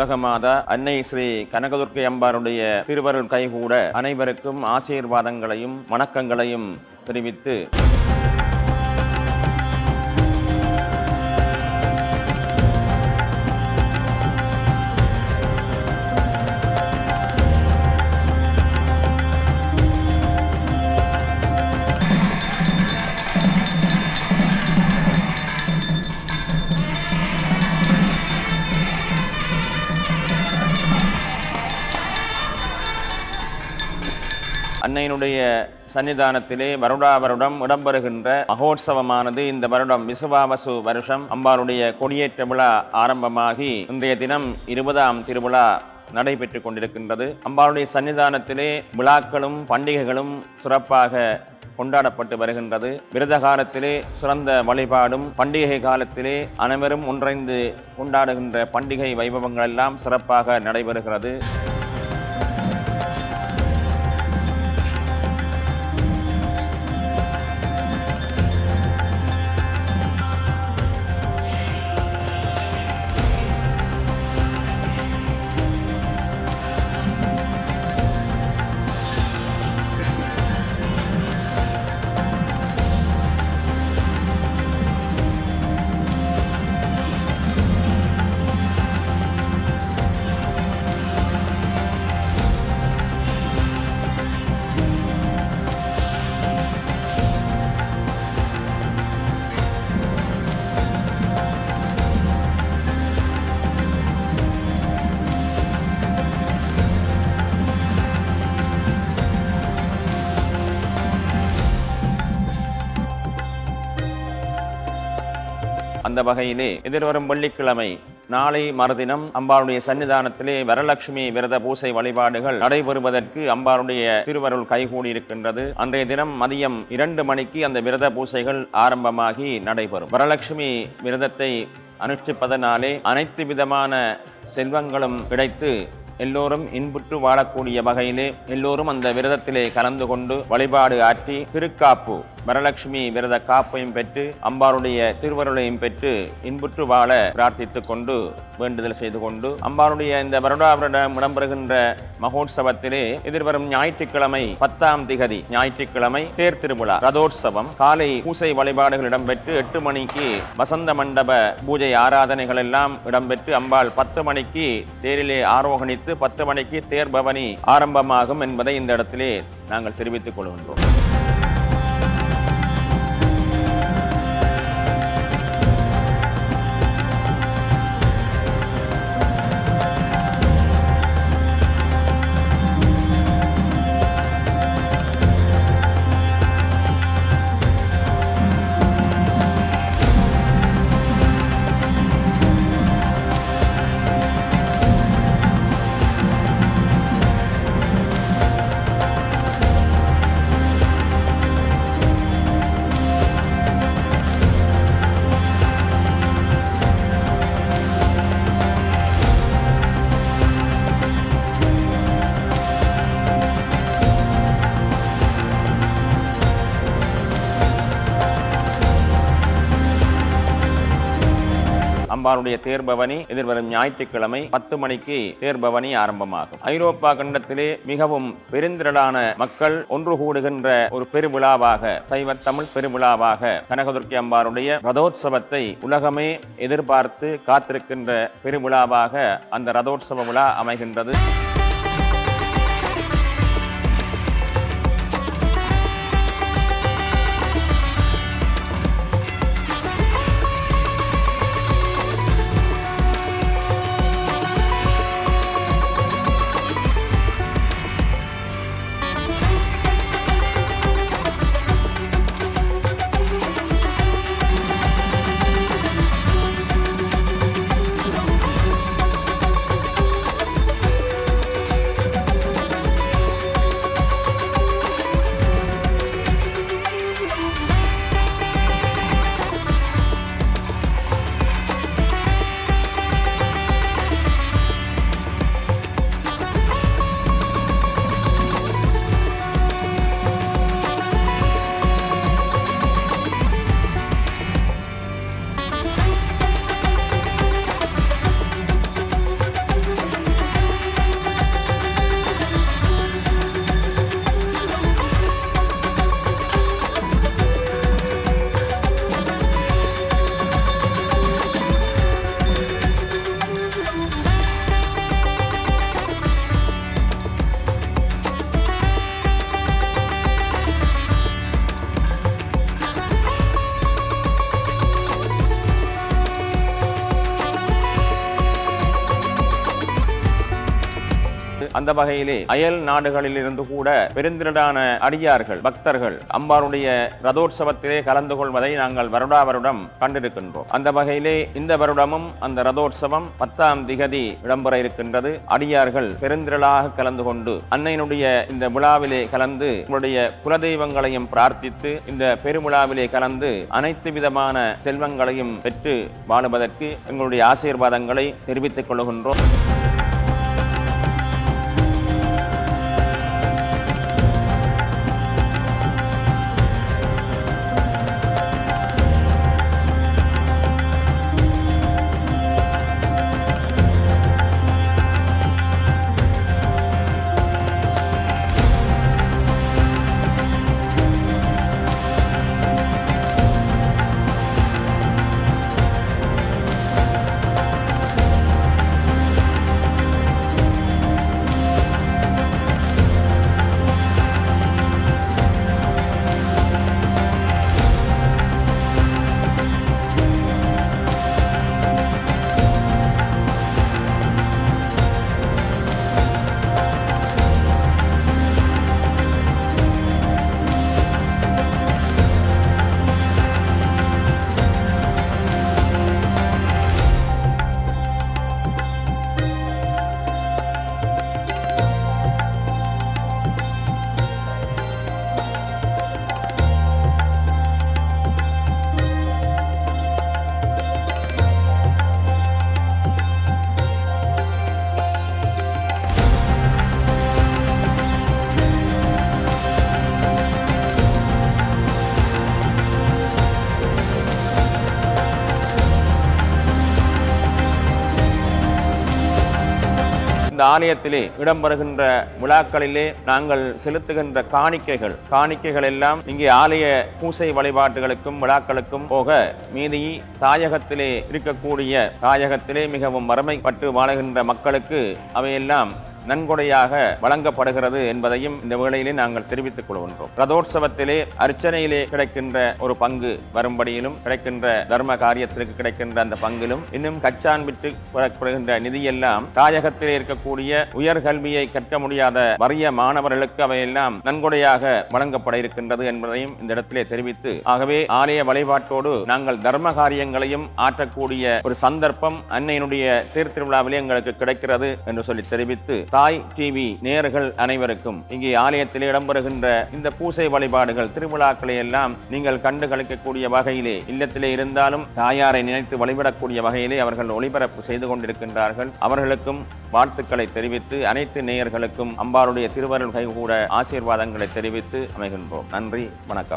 உலகமாதா அன்னை ஸ்ரீ கனகதுர்க்கை அம்பாருடைய திருவருள் கைகூட அனைவருக்கும் ஆசீர்வாதங்களையும் வணக்கங்களையும் தெரிவித்து அன்னையினுடைய சன்னிதானத்திலே வருடம் இடம்பெறுகின்ற மகோத்சவமானது இந்த வருடம் விசுவாவசு வருஷம் அம்பாளுடைய கொடியேற்ற விழா ஆரம்பமாகி இன்றைய தினம் 20ஆம் திருவிழா நடைபெற்று கொண்டிருக்கின்றது. அம்பாளுடைய சன்னிதானத்திலே விழாக்களும் பண்டிகைகளும் சிறப்பாக கொண்டாடப்பட்டு வருகின்றது. விரத காலத்திலே சிறந்த வழிபாடும் பண்டிகை காலத்திலே அனைவரும் ஒன்றைந்து கொண்டாடுகின்ற பண்டிகை வைபவங்கள் எல்லாம் சிறப்பாக நடைபெறுகிறது. அந்த வகையிலே எதிர்வரும் வெள்ளிக்கிழமை நாளை மறுதினம் அம்பாளுடைய சன்னிதானத்திலே வரலட்சுமி விரத பூசை வழிபாடுகள் நடைபெறுவதற்கு அம்பாளுடைய திருவருள் கைகூடியிருக்கின்றது. அன்றைய தினம் மதியம் 2 மணிக்கு அந்த விரத பூசைகள் ஆரம்பமாகி நடைபெறும். வரலட்சுமி விரதத்தை அனுஷ்டிப்பதனாலே அனைத்து விதமான செல்வங்களும் கிடைத்து எல்லோரும் இன்புற்று வாழக்கூடிய வகையிலே எல்லோரும் அந்த விரதத்திலே கலந்து கொண்டு வழிபாடு ஆற்றி திருக்காப்பு வரலட்சுமி விரத காப்பையும் பெற்று அம்பாளுடைய திருவருளையும் பெற்று இன்புற்று வாழ பிரார்த்தித்துக் கொண்டு வேண்டுதல் செய்து கொண்டு அம்பாளுடைய இந்த வருடம் இடம்பெறுகின்ற மகோத்சவத்திலே எதிர்வரும் ஞாயிற்றுக்கிழமை 10ஆம் திகதி ஞாயிற்றுக்கிழமை தேர் திருவிழா ரதோற்சவம் காலை பூசை வழிபாடுகள் இடம்பெற்று 8 மணிக்கு வசந்த மண்டப பூஜை ஆராதனைகள் எல்லாம் இடம்பெற்று அம்பாள் 10 மணிக்கு தேரிலே ஆரோகணித்து 10 மணிக்கு தேர் பவனி ஆரம்பமாகும் என்பதை இந்த இடத்திலே நாங்கள் தெரிவித்துக் கொள்கின்றோம். அம்பாளுடைய தேர்பவனி எதிர்வரும் ஞாயிற்றுக்கிழமை 10 மணிக்கு தேர்பவனி ஆரம்பமாகும். ஐரோப்பா கண்டத்திலே மிகவும் பெருந்திரளான மக்கள் ஒன்று கூடுகின்ற ஒரு பெருவிழாவாக சைவ தமிழ் பெருவிழாவாக கனகதுர்க்கை அம்பாளுடைய ரதோற்சவத்தை உலகமே எதிர்பார்த்து காத்திருக்கின்ற பெருவிழாவாக அந்த ரதோற்சவ விழா அமைகின்றது. அந்த வகையிலே அயல் நாடுகளில் இருந்து கூட பெருந்திரளான அடியார்கள் பக்தர்கள் அம்பாளுடைய ரதோற்சவத்திலே கலந்து கொள்வதை நாங்கள் வருடா வருடம் கண்டிருக்கின்றோம். அந்த வகையிலே இந்த வருடமும் அந்த ரதோற்சவம் 10ஆம் திகதி இடம்பெற இருக்கின்றது. அடியார்கள் பெருந்திரளாக கலந்து கொண்டு அன்னையினுடைய இந்த விழாவிலே கலந்து உங்களுடைய குலதெய்வங்களையும் பிரார்த்தித்து இந்த பெருவிழாவிலே கலந்து அனைத்து விதமான செல்வங்களையும் பெற்று வாழுவதற்கு எங்களுடைய ஆசீர்வாதங்களை தெரிவித்துக் கொள்கின்றோம். இந்த ஆலயத்திலே இடம்பெறுகின்ற விழாக்களிலே நாங்கள் செலுத்துகின்ற காணிக்கைகள் எல்லாம் இங்கே ஆலய பூசை வழிபாட்டுகளுக்கும் விழாக்களுக்கும் போக மீதி தாயகத்திலே இருக்கக்கூடிய தாயகத்திலே மிகவும் வறுமைப்பட்டு வாழுகின்ற மக்களுக்கு அவையெல்லாம் நன்கொடையாக வழங்கப்படுகிறது என்பதையும் இந்த வேளையிலே நாங்கள் தெரிவித்துக் கொள்கின்றோம். ரதோற்சவத்திலே அர்ச்சனையிலே கிடைக்கின்ற ஒரு பங்கு வரும்படியிலும் கிடைக்கின்ற தர்ம காரியத்திற்கு கிடைக்கின்ற அந்த பங்கிலும் இன்னும் கச்சான் விட்டு பெறப்படுகின்ற நிதியெல்லாம் தாயகத்திலே இருக்கக்கூடிய உயர்கல்வியை கற்க முடியாத வறிய மாணவர்களுக்கு அவையெல்லாம் நன்கொடையாக வழங்கப்பட இருக்கின்றது என்பதையும் இந்த இடத்திலே தெரிவித்து, ஆகவே ஆலய வழிபாட்டோடு நாங்கள் தர்ம காரியங்களையும் ஆற்றக்கூடிய ஒரு சந்தர்ப்பம் அன்னையினுடைய திருவிழாவிலே எங்களுக்கு கிடைக்கிறது என்று சொல்லி தெரிவித்து, தாய் டிவி நேயர்கள் அனைவருக்கும் இங்கே ஆலயத்தில் இடம்பெறுகின்ற இந்த பூசை வழிபாடுகள் திருவிழாக்களை எல்லாம் நீங்கள் கண்டு கழிக்கக்கூடிய வகையிலே இல்லத்திலே இருந்தாலும் தாயாரை நினைத்து வழிபடக்கூடிய வகையிலே அவர்கள் ஒளிபரப்பு செய்து கொண்டிருக்கின்றார்கள். அவர்களுக்கும் வாழ்த்துக்களை தெரிவித்து அனைத்து நேயர்களுக்கும் அம்பாளுடைய திருவருள் கைகூட ஆசீர்வாதங்களை தெரிவித்து அமைகின்றோம். நன்றி, வணக்கம்.